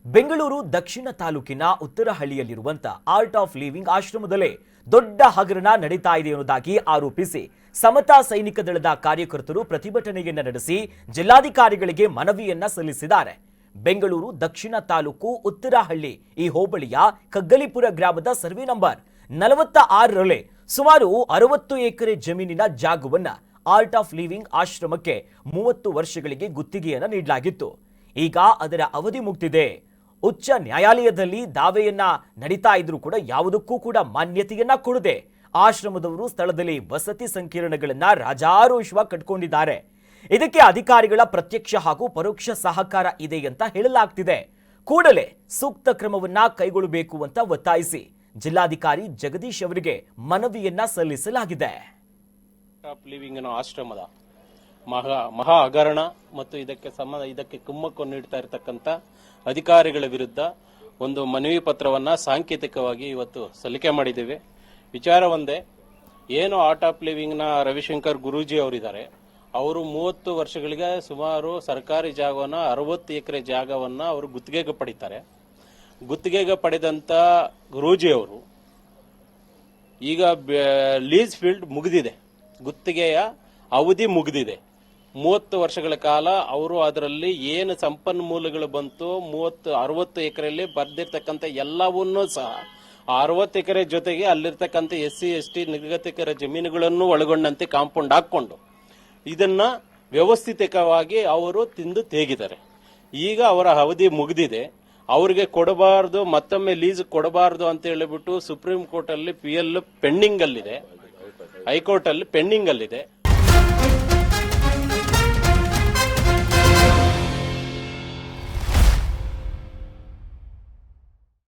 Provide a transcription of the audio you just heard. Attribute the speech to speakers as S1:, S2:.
S1: ಬೆಂಗಳೂರು ದಕ್ಷಿಣ ತಾಲೂಕಿನ ಉತ್ತರಹಳ್ಳಿಯಲ್ಲಿರುವಂತ art of living ಆಶ್ರಮದಲ್ಲೇ ದೊಡ್ಡ ಹಗರಣ ನಡೀತಾ ಇದೆ ಎನ್ನುವುದಾಗಿ ಆರೋಪಿಸಿ ಸಮತಾ ಸೈನಿಕ ದಳದ ಕಾರ್ಯಕರ್ತರು ಪ್ರತಿಭಟನೆಯನ್ನ ನಡೆಸಿ ಜಿಲ್ಲಾಧಿಕಾರಿಗಳಿಗೆ ಮನವಿಯನ್ನ ಸಲ್ಲಿಸಿದ್ದಾರೆ. ಬೆಂಗಳೂರು ದಕ್ಷಿಣ ತಾಲೂಕು ಉತ್ತರಹಳ್ಳಿ ಈ ಹೋಬಳಿಯ ಕಗ್ಗಲಿಪುರ ಗ್ರಾಮದ ಸರ್ವೆ ನಂಬರ್ 46ರಲ್ಲಿ ಸುಮಾರು 60 ಎಕರೆ ಜಮೀನಿನ ಜಾಗವನ್ನ ಆರ್ಟ್ ಆಫ್ ಲಿವಿಂಗ್ ಆಶ್ರಮಕ್ಕೆ 30 ವರ್ಷಗಳಿಗೆ ಗುತ್ತಿಗೆಯನ್ನ ನೀಡಲಾಗಿತ್ತು. ಈಗ ಅದರ ಅವಧಿ ಮುಗಿದಿದೆ. ಉಚ್ಚ ನ್ಯಾಯಾಲಯದಲ್ಲಿ ದಾವೆಯನ್ನ ನಡೀತಾ ಇದ್ರೂ ಕೂಡ ಯಾವುದಕ್ಕೂ ಕೂಡ ಮಾನ್ಯತೆಯನ್ನ ಕೊಡದೆ ಆಶ್ರಮದವರು ಸ್ಥಳದಲ್ಲಿ ವಸತಿ ಸಂಕೀರ್ಣಗಳನ್ನ ರಾಜಾರೋಷವಾಗಿ ಕಟ್ಕೊಂಡಿದ್ದಾರೆ. ಇದಕ್ಕೆ ಅಧಿಕಾರಿಗಳ ಪ್ರತ್ಯಕ್ಷ ಹಾಗೂ ಪರೋಕ್ಷ ಸಹಕಾರ ಇದೆ ಅಂತ ಹೇಳಲಾಗ್ತಿದೆ. ಕೂಡಲೇ ಸೂಕ್ತ ಕ್ರಮವನ್ನ ಕೈಗೊಳ್ಳಬೇಕು ಅಂತ ಒತ್ತಾಯಿಸಿ ಜಿಲ್ಲಾಧಿಕಾರಿ ಜಗದೀಶ್ ಅವರಿಗೆ ಮನವಿಯನ್ನ ಸಲ್ಲಿಸಲಾಗಿದೆ.
S2: ಆಶ್ರಮದ ಮಹಾ ಹಗರಣ ಮತ್ತು ಇದಕ್ಕೆ ಕುಮ್ಮಕ್ಕು ನೀಡ್ತಾ ಇರತಕ್ಕಂತ ಅಧಿಕಾರಿಗಳ ವಿರುದ್ಧ ಒಂದು ಮನವಿ ಪತ್ರವನ್ನ ಸಾಂಕೇತಿಕವಾಗಿ ಇವತ್ತು ಸಲ್ಲಿಕೆ ಮಾಡಿದ್ದೇವೆ. ವಿಚಾರ ಒಂದೇ, ಏನು ಆರ್ಟ್ ಆಫ್ ಲಿವಿಂಗ್ ನ ರವಿಶಂಕರ್ ಗುರೂಜಿ ಅವರಿದ್ದಾರೆ, ಅವರು 30 ವರ್ಷಗಳಿಗೆ ಸುಮಾರು ಸರ್ಕಾರಿ ಜಾಗವನ್ನ 60 ಎಕರೆ ಜಾಗವನ್ನ ಅವರು ಗುತ್ತಿಗೆಗೆ ಪಡಿತಾರೆ. ಗುತ್ತಿಗೆಗೆ ಪಡೆದಂತ ಗುರೂಜಿ ಅವರು ಈಗ ಲೀಸ್ ಫೀಲ್ಡ್ ಮುಗಿದಿದೆ, ಗುತ್ತಿಗೆಯ ಅವಧಿ ಮುಗಿದಿದೆ. 30 ವರ್ಷಗಳ ಕಾಲ ಅವರು ಅದರಲ್ಲಿ ಏನು ಸಂಪನ್ಮೂಲಗಳು ಬಂತು 60 ಎಕರೆಯಲ್ಲಿ ಬರ್ದಿರ್ತಕ್ಕಂಥ ಎಲ್ಲವನ್ನೂ ಸಹ 60 ಎಕರೆ ಜೊತೆಗೆ ಅಲ್ಲಿರ್ತಕ್ಕಂಥ SC ST ನಿರ್ಗತಿಕರ ಜಮೀನುಗಳನ್ನು ಒಳಗೊಂಡಂತೆ ಕಾಂಪೌಂಡ್ ಹಾಕೊಂಡು ಇದನ್ನ ವ್ಯವಸ್ಥಿತವಾಗಿ ಅವರು ತಿಂದು ತೇಗಿದ್ದಾರೆ. ಈಗ ಅವರ ಅವಧಿ ಮುಗಿದಿದೆ, ಅವರಿಗೆ ಕೊಡಬಾರದು, ಮತ್ತೊಮ್ಮೆ ಲೀಸ್ ಕೊಡಬಾರದು ಅಂತ ಹೇಳಿಬಿಟ್ಟು ಸುಪ್ರೀಂ ಕೋರ್ಟ್ ಅಲ್ಲಿ PL ಪೆಂಡಿಂಗ್ ಅಲ್ಲಿದೆ, ಹೈಕೋರ್ಟ್ ಅಲ್ಲಿ ಪೆಂಡಿಂಗ್ ಅಲ್ಲಿದೆ.